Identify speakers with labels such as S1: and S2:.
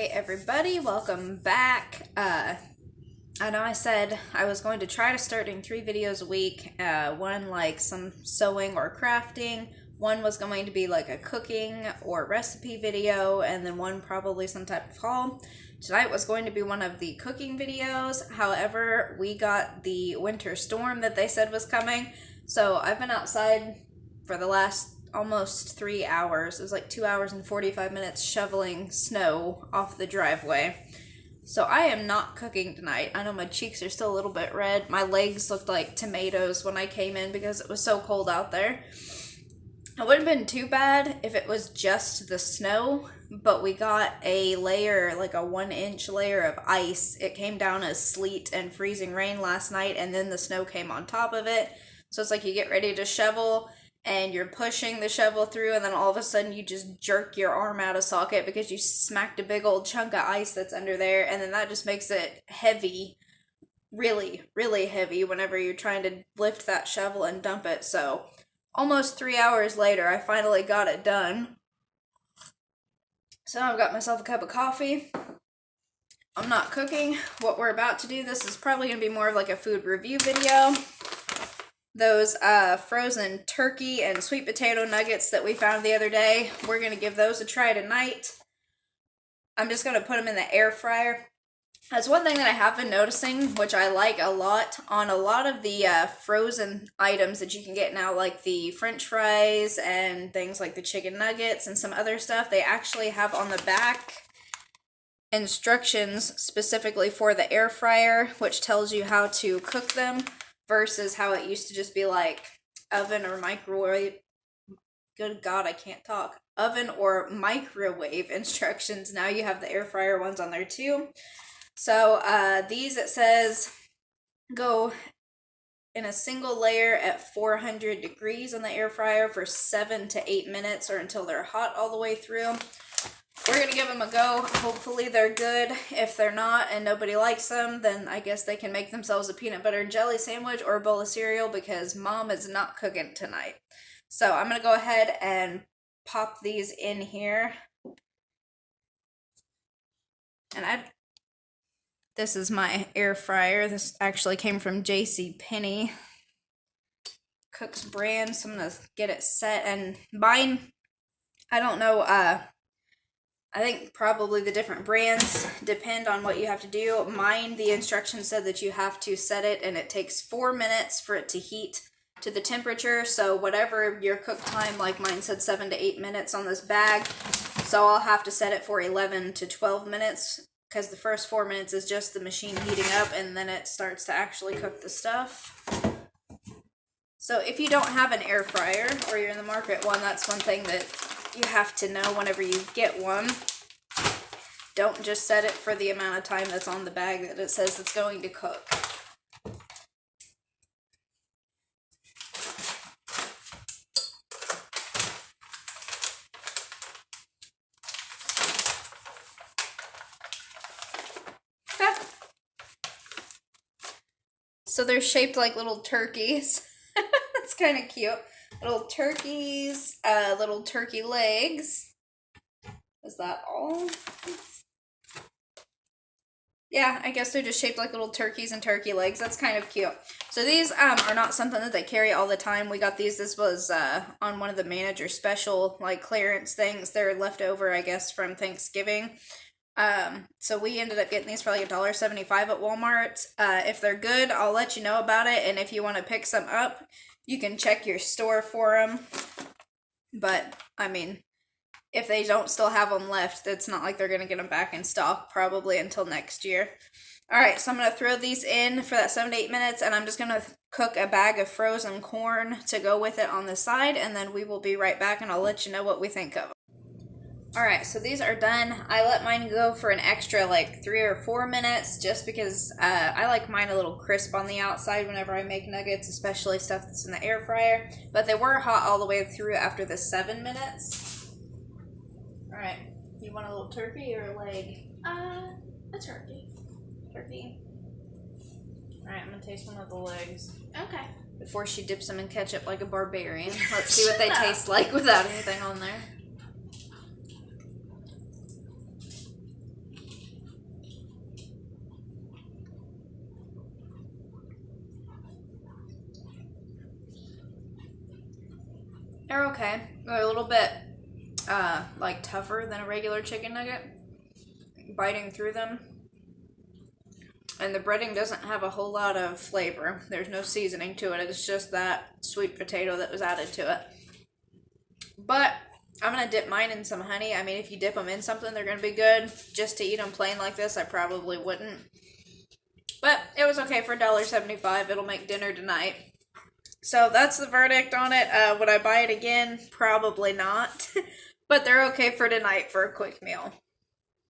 S1: Hey everybody, welcome back. I know I said I was going to try to start doing 3 videos a week. One like some sewing or crafting, one was going to be like a cooking or recipe video, and then one probably some type of haul. Tonight was going to be one of the cooking videos. However, we got the winter storm that they said was coming, so I've been outside for the last almost 3 hours. It was like 2 hours and 45 minutes shoveling snow off the driveway. So I am not cooking tonight. I know my cheeks are still a little bit red. My legs looked like tomatoes when I came in because it was so cold out there. It wouldn't have been too bad if it was just the snow, but we got a layer, like a 1-inch layer of ice. It came down as sleet and freezing rain last night, and then the snow came on top of it. So it's like you get ready to shovel, and you're pushing the shovel through, and then all of a sudden you just jerk your arm out of socket because you smacked a big old chunk of ice that's under there, and then that just makes it heavy, really, really heavy whenever you're trying to lift that shovel and dump it. So almost 3 hours later, I finally got it done. So I've got myself a cup of coffee. I'm not cooking. What we're about to do, this is probably going to be more of like a food review video. Those frozen turkey and sweet potato nuggets that we found the other day, we're going to give those a try tonight. I'm just going to put them in the air fryer. That's one thing that I have been noticing, which I like a lot, on a lot of the frozen items that you can get now, like the french fries and things like the chicken nuggets and some other stuff. They actually have on the back instructions specifically for the air fryer, which tells you how to cook them, versus how it used to just be like oven or microwave. Good God, I can't talk. Oven or microwave instructions. Now you have the air fryer ones on there too. So these, it says, go in a single layer at 400 degrees on the air fryer for 7 to 8 minutes, or until they're hot all the way through. We're going to give them a go. Hopefully they're good. If they're not and nobody likes them, then I guess they can make themselves a peanut butter and jelly sandwich or a bowl of cereal, because Mom is not cooking tonight. So I'm going to go ahead and pop these in here. And this is my air fryer. This actually came from JCPenney. Cook's brand. So I'm going to get it set. And mine, I don't know, I think probably the different brands depend on what you have to do. Mine, the instructions said that you have to set it, and it takes 4 minutes for it to heat to the temperature. So whatever your cook time, like mine said 7 to 8 minutes on this bag. So I'll have to set it for 11 to 12 minutes, because the first 4 minutes is just the machine heating up, and then it starts to actually cook the stuff. So if you don't have an air fryer, or you're in the market one, that's one thing that you have to know whenever you get one. Don't just set it for the amount of time that's on the bag that it says it's going to cook. So they're shaped like little turkeys. That's kind of cute. Little turkeys, little turkey legs. Is that all? Yeah, I guess they're just shaped like little turkeys and turkey legs. That's kind of cute. So these are not something that they carry all the time. We got these. This was on one of the manager special, like, clearance things. They're left over, I guess, from Thanksgiving. So we ended up getting these for like $1.75 at Walmart. If they're good, I'll let you know about it. And if you want to pick some up, you can check your store for them. But, I mean, if they don't still have them left, it's not like they're going to get them back in stock probably until next year. Alright, so I'm going to throw these in for that 7 to 8 minutes, and I'm just going to cook a bag of frozen corn to go with it on the side, and then we will be right back, and I'll let you know what we think of them. Alright, so these are done. I let mine go for an extra like 3 or 4 minutes, just because I like mine a little crisp on the outside whenever I make nuggets, especially stuff that's in the air fryer. But they were hot all the way through after the 7 minutes. Alright, you want a little turkey or a leg?
S2: A turkey.
S1: Turkey. Alright, I'm gonna taste one of the legs.
S2: Okay.
S1: Before she dips them in ketchup like a barbarian. Let's see what they taste like without anything on there. They're okay. They're a little bit, like tougher than a regular chicken nugget. Biting through them. And the breading doesn't have a whole lot of flavor. There's no seasoning to it. It's just that sweet potato that was added to it. But I'm going to dip mine in some honey. I mean, if you dip them in something, they're going to be good. Just to eat them plain like this, I probably wouldn't. But it was okay for $1.75. It'll make dinner tonight. So that's the verdict on it. Would I buy it again? Probably not. But they're okay for tonight for a quick meal.